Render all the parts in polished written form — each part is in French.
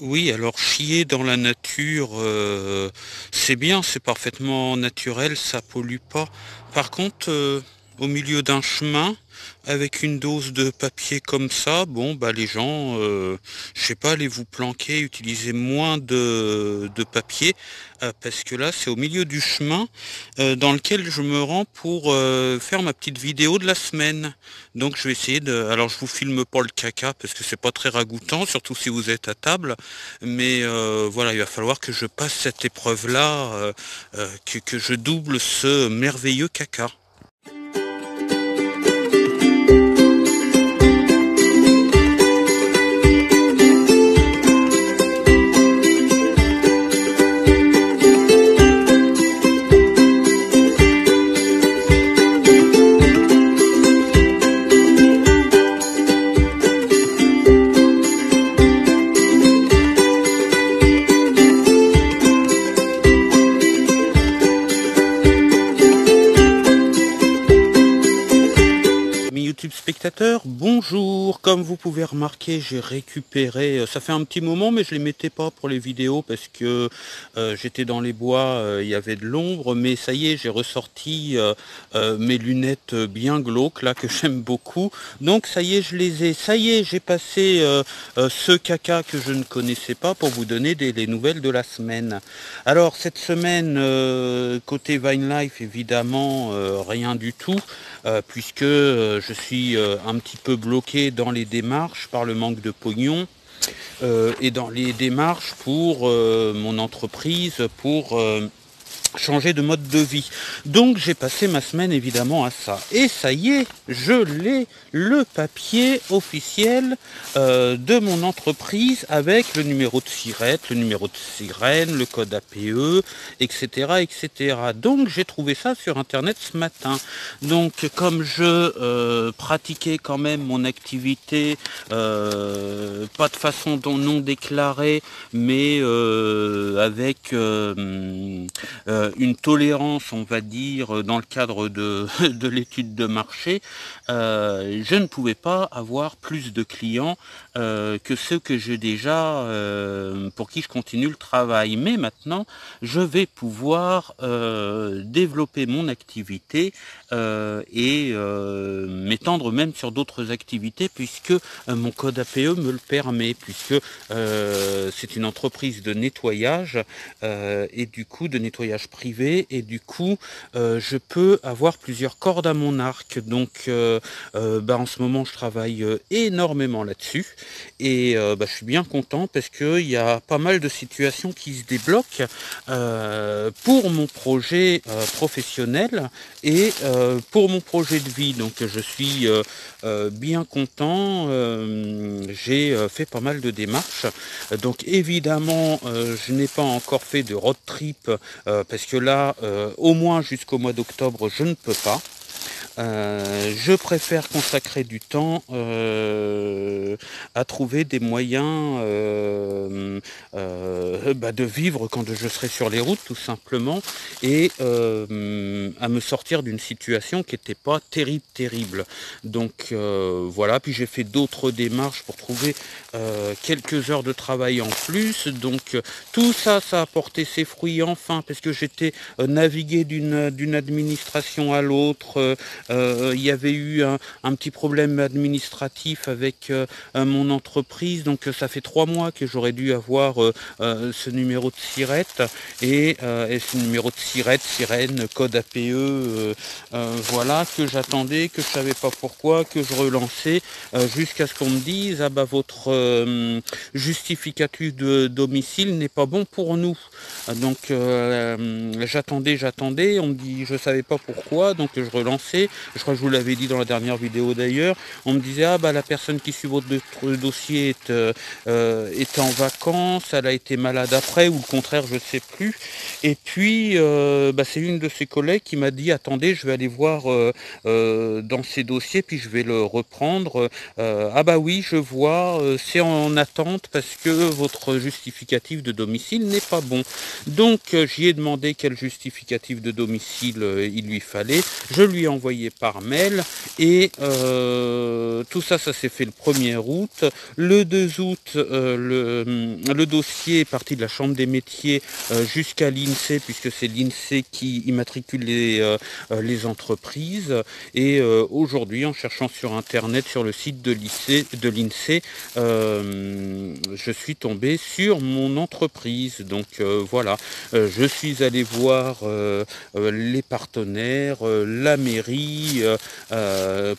Oui, alors chier dans la nature, c'est bien, c'est parfaitement naturel, ça pollue pas. Par contre, au milieu d'un chemin, avec une dose de papier comme ça, bon, bah les gens, je sais pas, allez vous planquer, utilisez moins de papier, parce que là, c'est au milieu du chemin, dans lequel je me rends pour faire ma petite vidéo de la semaine. Donc je vais essayer de. Alors je vous filme pas le caca parce que c'est pas très ragoûtant, surtout si vous êtes à table. Mais voilà, il va falloir que je passe cette épreuve-là, que je double ce merveilleux caca. Mes YouTube spectateurs, bonjour. Comme vous pouvez remarquer, j'ai récupéré, ça fait un petit moment, mais je les mettais pas pour les vidéos parce que j'étais dans les bois, il y avait de l'ombre, mais ça y est, j'ai ressorti mes lunettes bien glauques, là, que j'aime beaucoup. Donc ça y est, je les ai. Ça y est, j'ai passé ce caca que je ne connaissais pas pour vous donner les nouvelles de la semaine. Alors cette semaine, côté Vine Life, évidemment, rien du tout. Puisque je suis un petit peu bloqué dans les démarches par le manque de pognon et dans les démarches pour mon entreprise, pour changer de mode de vie. Donc j'ai passé ma semaine évidemment à ça. Et ça y est, je l'ai, le papier officiel de mon entreprise avec le numéro de SIRET, le numéro de sirène, le code APE, etc. etc. Donc j'ai trouvé ça sur internet ce matin. Donc comme je pratiquais quand même mon activité, pas de façon non déclarée, mais avec une tolérance, on va dire, dans le cadre de, de l'étude de marché, je ne pouvais pas avoir plus de clients que ceux que j'ai déjà, pour qui je continue le travail. Mais maintenant, je vais pouvoir développer mon activité et m'étendre même sur d'autres activités, puisque mon code APE me le permet, puisque c'est une entreprise de nettoyage et du coup de nettoyage privé, et du coup je peux avoir plusieurs cordes à mon arc. Donc en ce moment je travaille énormément là-dessus, et je suis bien content parce qu'il y a pas mal de situations qui se débloquent pour mon projet professionnel et pour mon projet de vie. Donc je suis bien content, j'ai fait pas mal de démarches. Donc évidemment je n'ai pas encore fait de road trip parce que là au moins jusqu'au mois d'octobre je ne peux pas. Je préfère consacrer du temps à trouver des moyens de vivre quand je serai sur les routes, tout simplement, et à me sortir d'une situation qui n'était pas terrible. Donc voilà, puis j'ai fait d'autres démarches pour trouver quelques heures de travail en plus. Donc tout ça, ça a porté ses fruits enfin, parce que j'étais navigué d'une administration à l'autre. Il y avait eu un petit problème administratif avec mon entreprise, donc ça fait 3 mois que j'aurais dû avoir ce numéro de SIRET et ce numéro de SIRET, sirène, code APE, voilà, que j'attendais, que je savais pas pourquoi, que je relançais jusqu'à ce qu'on me dise votre justificatif de domicile n'est pas bon pour nous. Donc j'attendais, on me dit, je savais pas pourquoi, donc je relançais. Je crois que je vous l'avais dit dans la dernière vidéo d'ailleurs. On me disait la personne qui suit votre dossier est en vacances, elle a été malade balade après, ou le contraire, je sais plus. Et puis, c'est une de ses collègues qui m'a dit, attendez, je vais aller voir dans ces dossiers, puis je vais le reprendre. Ah bah oui, je vois, c'est en attente parce que votre justificatif de domicile n'est pas bon. Donc, j'y ai demandé quel justificatif de domicile il lui fallait. Je lui ai envoyé par mail et tout ça, ça s'est fait le 1er août. Le 2 août, le dossier est parti de la Chambre des métiers jusqu'à l'INSEE, puisque c'est l'INSEE qui immatricule les entreprises. Et aujourd'hui, en cherchant sur Internet, sur le site de l'INSEE, je suis tombé sur mon entreprise. Donc voilà, je suis allé voir les partenaires, la mairie,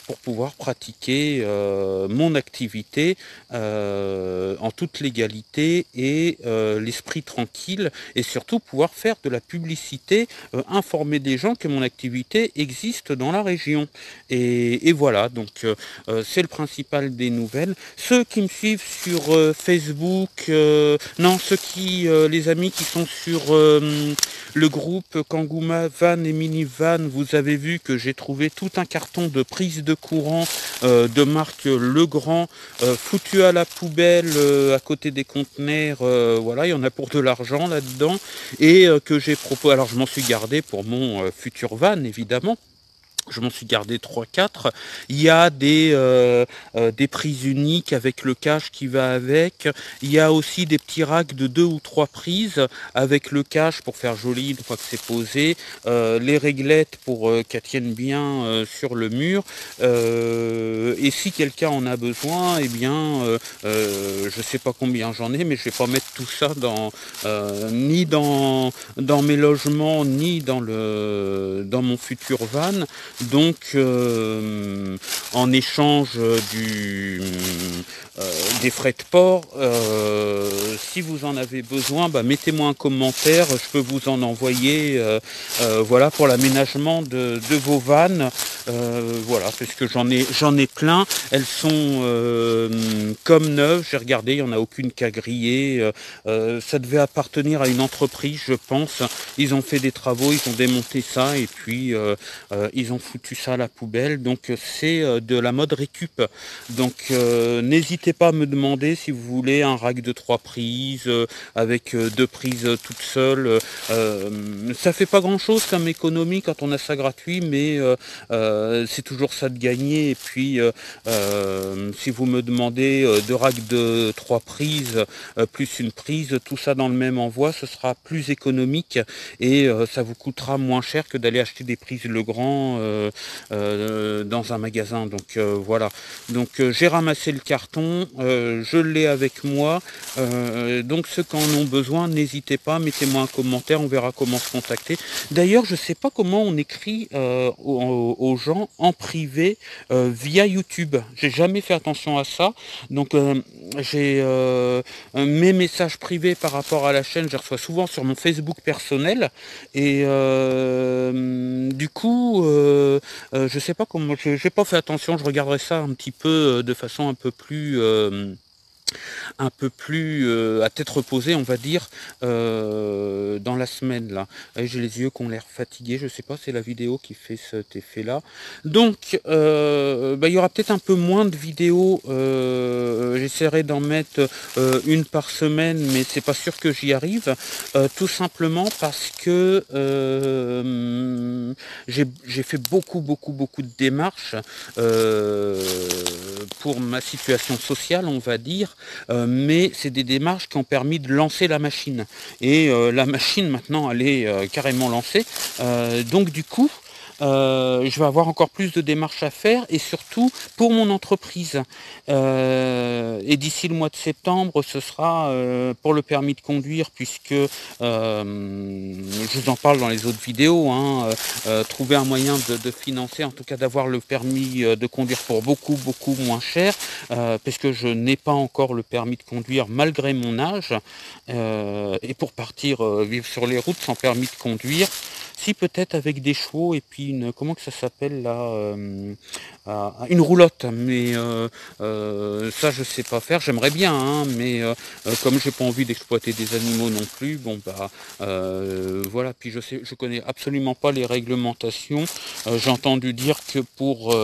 pour pouvoir pratiquer mon activité en toute légalité et l'esprit tranquille, et surtout pouvoir faire de la publicité, informer des gens que mon activité existe dans la région. Et voilà, donc c'est le principal des nouvelles. Ceux qui me suivent sur Facebook, non, les amis qui sont sur le groupe Kangouma Van et Minivan, vous avez vu que j'ai trouvé tout un carton de prise de courant de marque Legrand, foutu à la poubelle à côté des conteneurs. Voilà, il y en a pour de l'argent là-dedans, et que j'ai proposé. Alors je m'en suis gardé pour mon futur van, évidemment. Je m'en suis gardé 3-4. Il y a des prises uniques avec le cache qui va avec. Il y a aussi des petits racks de 2 ou 3 prises avec le cache pour faire joli une fois que c'est posé. Les réglettes pour qu'elles tiennent bien sur le mur. Et si quelqu'un en a besoin, eh bien, je sais pas combien j'en ai, mais je vais pas mettre tout ça ni dans mes logements, ni dans mon futur van. Donc, en échange des frais de port, si vous en avez besoin, mettez-moi un commentaire, je peux vous en envoyer, voilà, pour l'aménagement de vos vannes. Voilà, parce que j'en ai plein. Elles sont comme neuves. J'ai regardé, il n'y en a aucune qu'à griller. Ça devait appartenir à une entreprise, je pense. Ils ont fait des travaux, ils ont démonté ça, et puis ils ont foutu ça à la poubelle. Donc c'est de la mode récup. Donc n'hésitez pas à me demander si vous voulez un rack de 3 prises avec 2 prises toutes seules. Ça fait pas grand chose comme économie quand on a ça gratuit, mais c'est toujours ça de gagner. Et puis si vous me demandez 2 racks de 3 prises plus une prise, tout ça dans le même envoi, ce sera plus économique, et ça vous coûtera moins cher que d'aller acheter des prises Legrand dans un magasin. Donc voilà, donc j'ai ramassé le carton, je l'ai avec moi, donc ceux qui en ont besoin, n'hésitez pas, mettez-moi un commentaire, on verra comment se contacter. D'ailleurs, je sais pas comment on écrit aux gens en privé via YouTube. J'ai jamais fait attention à ça. Donc j'ai mes messages privés par rapport à la chaîne, je les reçois souvent sur mon Facebook personnel, et du coup je sais pas comment, j'ai pas fait attention, je regarderai ça un petit peu de façon un peu plus à tête reposée, on va dire, dans la semaine là. J'ai les yeux qui ont l'air fatigués, je sais pas, c'est la vidéo qui fait cet effet là. Donc il y aura peut-être un peu moins de vidéos, j'essaierai d'en mettre une par semaine, mais c'est pas sûr que j'y arrive, tout simplement parce que j'ai fait beaucoup de démarches pour ma situation sociale, on va dire, mais c'est des démarches qui ont permis de lancer la machine. Et la machine, maintenant, elle est carrément lancée. Donc, du coup, je vais avoir encore plus de démarches à faire, et surtout pour mon entreprise. Et d'ici le mois de septembre, ce sera pour le permis de conduire, puisque je vous en parle dans les autres vidéos, hein, trouver un moyen de financer, en tout cas d'avoir le permis de conduire pour beaucoup moins cher, parce que je n'ai pas encore le permis de conduire malgré mon âge, et pour partir vivre sur les routes sans permis de conduire, si peut-être avec des chevaux, et puis aussi comment que ça s'appelle là, une roulotte, mais ça je sais pas faire. J'aimerais bien, hein, mais comme j'ai pas envie d'exploiter des animaux non plus, bon bah voilà. Puis je connais absolument pas les réglementations. J'ai entendu dire que pour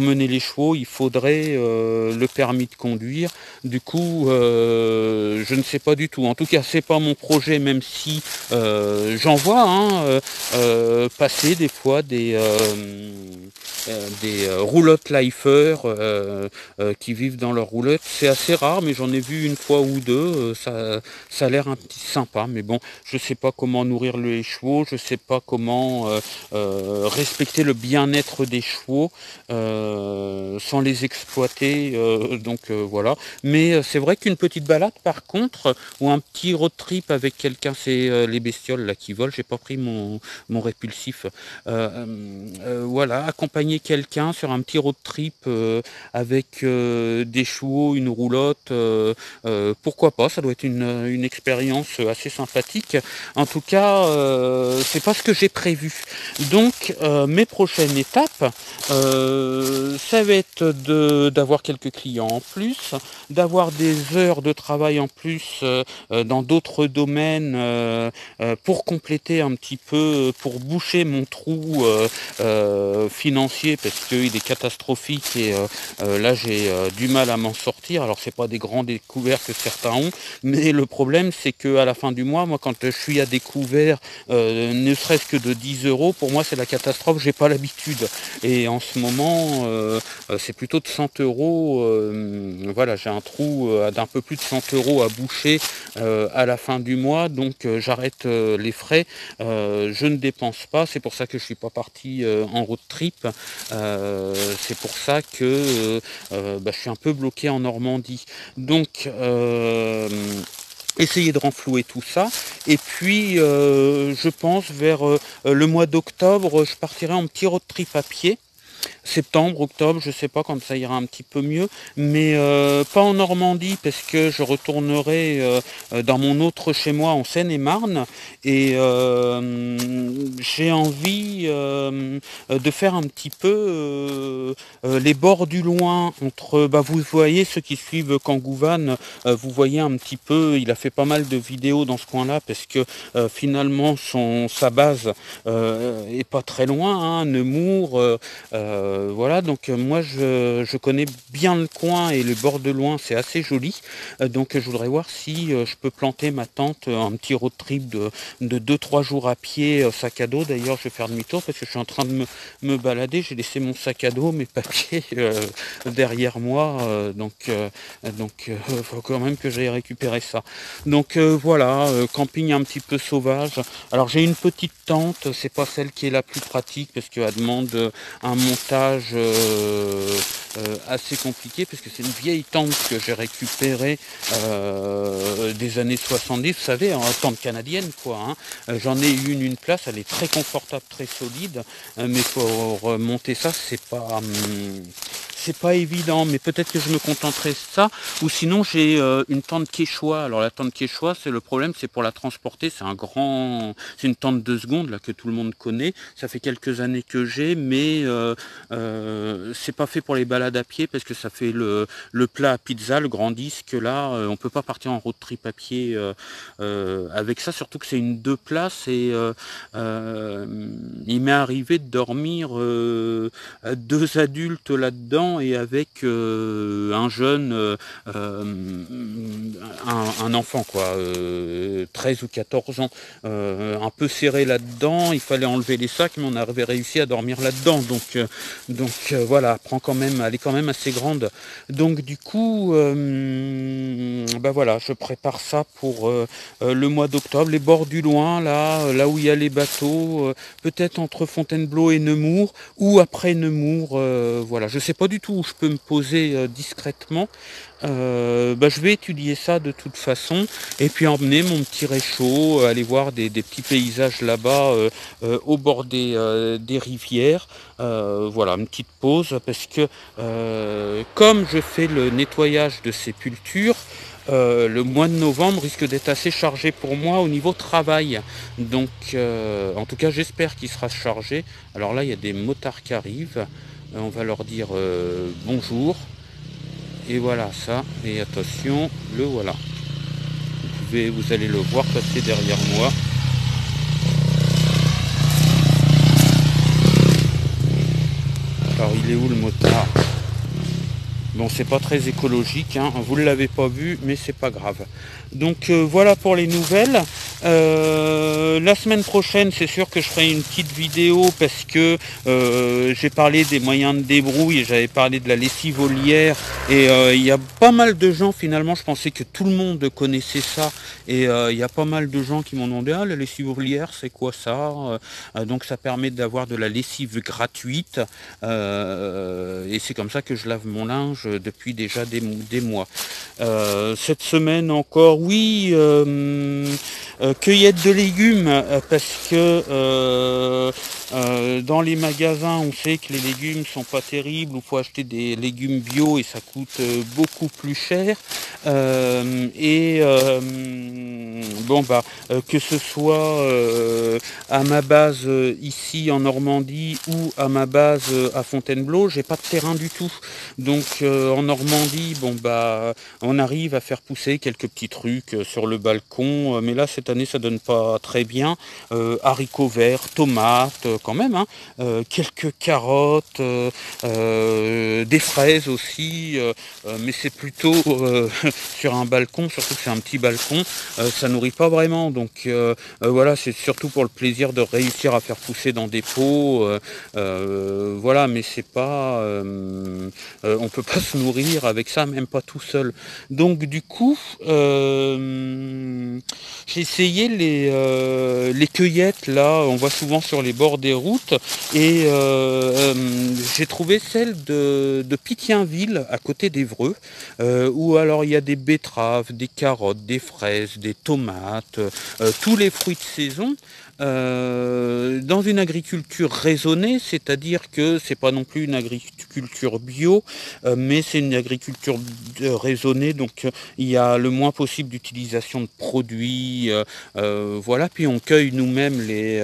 mener les chevaux, il faudrait le permis de conduire. Du coup, je ne sais pas du tout. En tout cas, c'est pas mon projet, même si j'en vois hein, passer des fois des roulottes lifer qui vivent dans leur roulotte. C'est assez rare, mais j'en ai vu une fois ou deux. Ça a l'air un petit sympa, mais bon, je sais pas comment nourrir les chevaux, je sais pas comment respecter le bien-être des chevaux sans les exploiter. Donc voilà. Mais c'est vrai qu'une petite balade, par contre, ou un petit road trip avec quelqu'un, c'est les bestioles là qui volent. J'ai pas pris mon répulsif. Voilà, accompagner quelqu'un sur un petit road trip avec des chevaux, une roulotte, pourquoi pas, ça doit être une expérience assez sympathique. En tout cas, c'est pas ce que j'ai prévu. Donc, mes prochaines étapes, ça va être d'avoir quelques clients en plus, d'avoir des heures de travail en plus dans d'autres domaines pour compléter un petit peu, pour boucher mon trou financier parce qu'il est catastrophique et là j'ai du mal à m'en sortir. Alors c'est pas des grands découverts que certains ont, mais le problème c'est que à la fin du mois, moi quand je suis à découvert ne serait-ce que de 10 euros, pour moi c'est la catastrophe, j'ai pas l'habitude. Et en ce moment c'est plutôt de 100 euros. Voilà, j'ai un trou d'un peu plus de 100 euros à boucher à la fin du mois, donc j'arrête les frais, je ne dépense pas. C'est pour ça que je suis pas parti en road trip. C'est pour ça que je suis un peu bloqué en Normandie. Donc essayer de renflouer tout ça, et puis je pense vers le mois d'octobre, je partirai en petit road trip à pied. Septembre, octobre, je sais pas quand ça ira un petit peu mieux, mais pas en Normandie parce que je retournerai dans mon autre chez moi en Seine-et-Marne et j'ai envie de faire un petit peu les bords du Loing entre, vous voyez ceux qui suivent Kangouvan, vous voyez un petit peu, il a fait pas mal de vidéos dans ce coin-là parce que finalement sa base est pas très loin, hein, Nemours. Voilà, donc moi je connais bien le coin et le bord de Loing, c'est assez joli. Donc je voudrais voir si je peux planter ma tente, un petit road trip de 2-3 jours à pied, sac à dos. D'ailleurs je vais faire demi-tour parce que je suis en train de me balader. J'ai laissé mon sac à dos, mes papiers derrière moi. Donc faut quand même que j'aille récupérer ça. Donc voilà, camping un petit peu sauvage. Alors j'ai une petite tente, c'est pas celle qui est la plus pratique parce qu'elle demande un montage assez compliqué parce que c'est une vieille tente que j'ai récupérée des années 70, vous savez, en tente canadienne quoi. Hein. J'en ai une place, elle est très confortable, très solide, mais pour monter ça, c'est pas évident, mais peut-être que je me contenterai de ça, ou sinon j'ai une tente Quechua. Alors la tente Quechua, c'est le problème, c'est pour la transporter, c'est une tente de seconde là que tout le monde connaît. Ça fait quelques années que j'ai, mais c'est pas fait pour les balades à pied parce que ça fait le plat à pizza, le grand disque là, on peut pas partir en road trip à pied avec ça, surtout que c'est une 2 places et il m'est arrivé de dormir 2 adultes là-dedans et avec un jeune, un enfant quoi, 13 ou 14 ans, un peu serré là-dedans. Il fallait enlever les sacs, mais on avait réussi à dormir là-dedans. Donc voilà, elle est quand même assez grande. Donc du coup, voilà, je prépare ça pour le mois d'octobre, les bords du Loing, là où il y a les bateaux, peut-être entre Fontainebleau et Nemours, ou après Nemours, voilà. Je sais pas du tout où je peux me poser discrètement. Je vais étudier ça de toute façon et puis emmener mon petit réchaud, aller voir des petits paysages là-bas au bord des rivières. Voilà, une petite pause parce que comme je fais le nettoyage de sépultures, le mois de novembre risque d'être assez chargé pour moi au niveau travail. Donc, en tout cas, j'espère qu'il sera chargé. Alors là, il y a des motards qui arrivent. On va leur dire bonjour. Et voilà ça. Et attention, le voilà. Vous allez le voir passer derrière moi. Alors, il est où le motard? Bon, c'est pas très écologique, hein. Vous ne l'avez pas vu, mais c'est pas grave. Donc voilà pour les nouvelles. La semaine prochaine, c'est sûr que je ferai une petite vidéo parce que j'ai parlé des moyens de débrouille et j'avais parlé de la lessive volière. Et il y a pas mal de gens, finalement, je pensais que tout le monde connaissait ça. Et il y a pas mal de gens qui m'ont demandé, ah, la lessive volière, c'est quoi ça? Donc ça permet d'avoir de la lessive gratuite. Et c'est comme ça que je lave mon linge depuis déjà des mois. Cette semaine encore, oui, cueillette de légumes, parce que dans les magasins, on sait que les légumes sont pas terribles, il faut acheter des légumes bio et ça coûte beaucoup plus cher. Bon bah que ce soit à ma base ici en Normandie ou à ma base à Fontainebleau, j'ai pas de terrain du tout. Donc en Normandie, bon bah on arrive à faire pousser quelques petits trucs sur le balcon, mais là cette année ça donne pas très bien. Haricots verts, tomates quand même, hein, quelques carottes, des fraises aussi, mais c'est plutôt sur un balcon, surtout que c'est un petit balcon, ça nourrit pas vraiment. Donc voilà, c'est surtout pour le plaisir de réussir à faire pousser dans des pots, voilà, mais c'est pas, on peut pas se nourrir avec ça, même pas tout seul. Donc du coup, j'ai essayé les cueillettes, là, on voit souvent sur les bords des routes, et j'ai trouvé celle de Pitienville, à côté d'Évreux, où alors il y a des betteraves, des carottes, des fraises, des tomates, tous les fruits de saison. Dans une agriculture raisonnée, c'est-à-dire que c'est pas non plus une agriculture bio, mais c'est une agriculture raisonnée, donc il y a le moins possible d'utilisation de produits, voilà, puis on cueille nous-mêmes les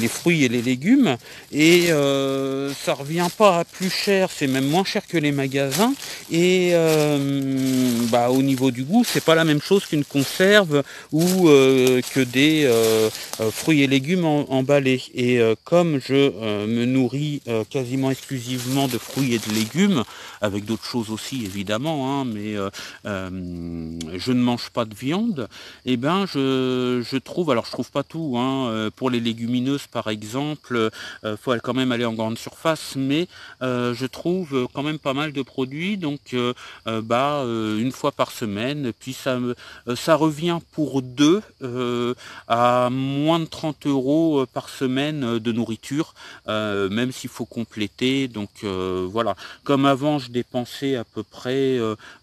fruits et les légumes, et ça revient pas à plus cher, c'est même moins cher que les magasins, et bah, au niveau du goût, c'est pas la même chose qu'une conserve ou que des fruits et légumes emballés. Et comme je me nourris quasiment exclusivement de fruits et de légumes, avec d'autres choses aussi évidemment, hein, mais je ne mange pas de viande, et ben je trouve, alors je trouve pas tout, hein, pour les légumineuses par exemple, faut quand même aller en grande surface, mais je trouve quand même pas mal de produits, donc une fois par semaine, puis ça revient pour deux à moins de 30 € par semaine de nourriture, même s'il faut compléter. Donc voilà, comme avant je dépensais à peu près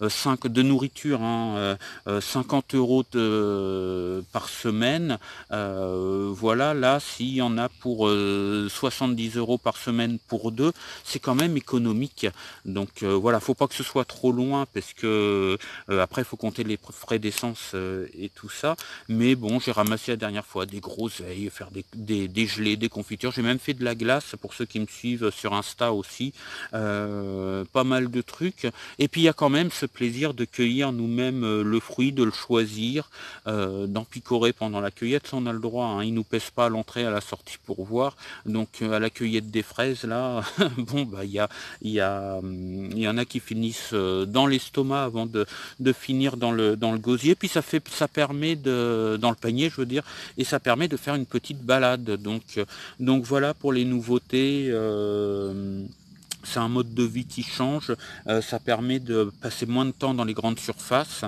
5 de nourriture, hein, 50 € par semaine, voilà, là s'il y en a pour 70 € par semaine pour deux, c'est quand même économique. Donc voilà, faut pas que ce soit trop loin, parce que après il faut compter les frais d'essence et tout ça. Mais bon, j'ai ramassé la dernière fois des groseilles, faire des gelées, des confitures. J'ai même fait de la glace pour ceux qui me suivent sur Insta aussi. Pas mal de trucs. Et puis il y a quand même ce plaisir de cueillir nous-mêmes le fruit, de le choisir, d'en picorer pendant la cueillette. Ça, on a le droit, hein. Ils nous pèsent pas à l'entrée, à la sortie pour voir. Donc à la cueillette des fraises, là, bon, bah il y en a qui finissent dans l'estomac avant de finir dans le gosier. Puis ça permet dans le panier, je veux dire, et ça permet de faire une petite balade. Donc voilà pour les nouveautés. C'est un mode de vie qui change, ça permet de passer moins de temps dans les grandes surfaces.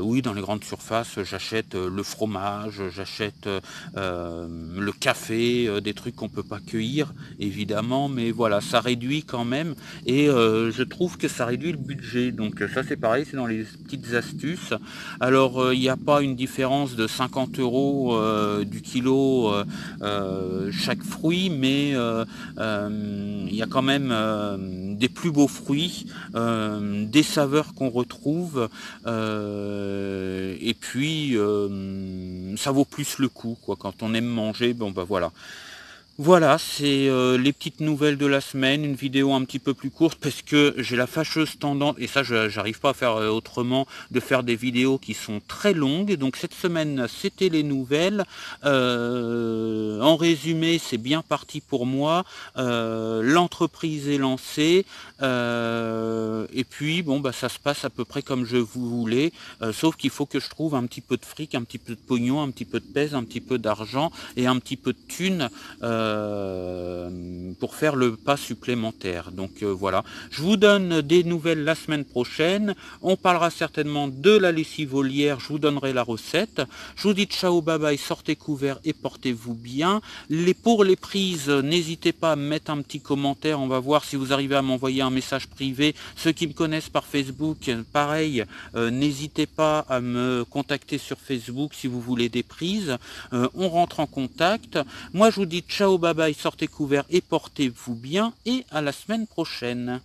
Oui, dans les grandes surfaces, j'achète le fromage, j'achète le café, des trucs qu'on peut pas cueillir, évidemment, mais voilà, ça réduit quand même, et je trouve que ça réduit le budget. Donc ça c'est pareil, c'est dans les petites astuces. Alors il n'y a pas une différence de 50 € du kilo chaque fruit, mais il y a quand même des plus beaux fruits, des saveurs qu'on retrouve, et puis ça vaut plus le coup, quoi. Quand on aime manger, bon bah voilà. Voilà, c'est les petites nouvelles de la semaine, une vidéo un petit peu plus courte parce que j'ai la fâcheuse tendance, et ça j'arrive pas à faire autrement, de faire des vidéos qui sont très longues. Donc cette semaine c'était les nouvelles. En résumé, c'est bien parti pour moi. L'entreprise est lancée, et puis bon bah ça se passe à peu près comme je vous voulais, sauf qu'il faut que je trouve un petit peu de fric, un petit peu de pognon, un petit peu de pèse, un petit peu d'argent et un petit peu de thunes, pour faire le pas supplémentaire. Donc voilà, je vous donne des nouvelles la semaine prochaine. On parlera certainement de la lessive volière, je vous donnerai la recette. Je vous dis ciao, bye bye, sortez couverts et portez-vous bien. Pour les prises, n'hésitez pas à me mettre un petit commentaire, on va voir si vous arrivez à m'envoyer un message privé. Ceux qui me connaissent par Facebook, pareil, n'hésitez pas à me contacter sur Facebook si vous voulez des prises. On rentre en contact. Moi je vous dis ciao, bye bye, sortez couverts et portez-vous bien, et à la semaine prochaine.